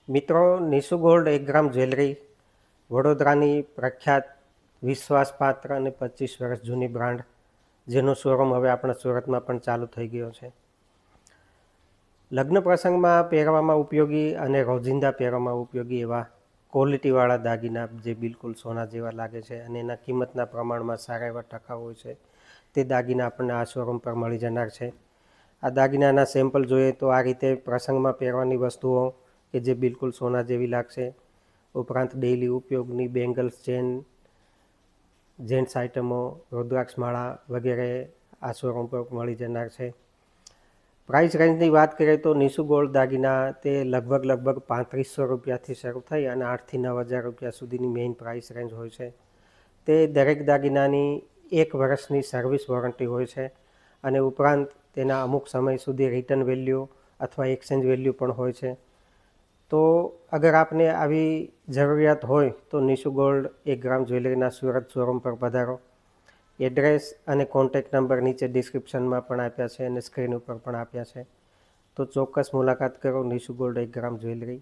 મિત્રો, નિશુ ગોલ્ડ 1 ગ્રામ જ્વેલરી વડોદરાની પ્રખ્યાત, વિશ્વાસપાત્ર અને 25 વર્ષ જૂની બ્રાન્ડ, જેનો શોરૂમ હવે આપણા સુરતમાં પણ ચાલુ થઈ ગયો છે. લગ્ન પ્રસંગમાં પહેરવામાં ઉપયોગી અને રોજિંદા પહેરવામાં ઉપયોગી એવા ક્વોલિટીવાળા દાગીના જે બિલકુલ સોના જેવા લાગે છે અને એના કિંમતના પ્રમાણમાં સારા એવા ટકાઉ હોય છે, તે દાગીના આપણને આ શોરૂમ પર મળી જનાર છે. આ દાગીનાના સેમ્પલ જોઈએ તો આ રીતે પ્રસંગમાં પહેરવાની વસ્તુઓ કે જે બિલકુલ સોના જેવી લાગશે. ઉપરાંત ડેઇલી ઉપયોગની બેંગલ્સ, ચેન, જેન્ટ્સ આઇટમો, રુદ્રાક્ષ માળા વગેરે આ શોરૂમ પર મળી જનાર છે. પ્રાઇસ રેન્જની વાત કરીએ તો નિશુ ગોલ્ડ દાગીના તે લગભગ 3500 રૂપિયાથી શરૂ થઈ અને 8,000 થી 9,000 રૂપિયા સુધીની મેઇન પ્રાઇસ રેન્જ હોય છે. તે દરેક દાગીનાની 1 વર્ષની સર્વિસ વોરંટી હોય છે અને ઉપરાંત તેના અમુક સમય સુધી રિટર્ન વેલ્યુ અથવા એક્સચેન્જ વેલ્યુ પણ હોય છે. તો અગર આપને આવી જરૂરિયાત હોય તો નિશુ ગોલ્ડ 1 ગ્રામ જ્વેલરીના સુરત શોરૂમ પર પધારો. એડ્રેસ અને કોન્ટેક્ટ નંબર નીચે ડિસ્ક્રિપ્શનમાં પણ આપ્યા છે અને સ્ક્રીન ઉપર પણ આપ્યા છે. તો ચોક્કસ મુલાકાત કરો નિશુ ગોલ્ડ 1 ગ્રામ જ્વેલરી.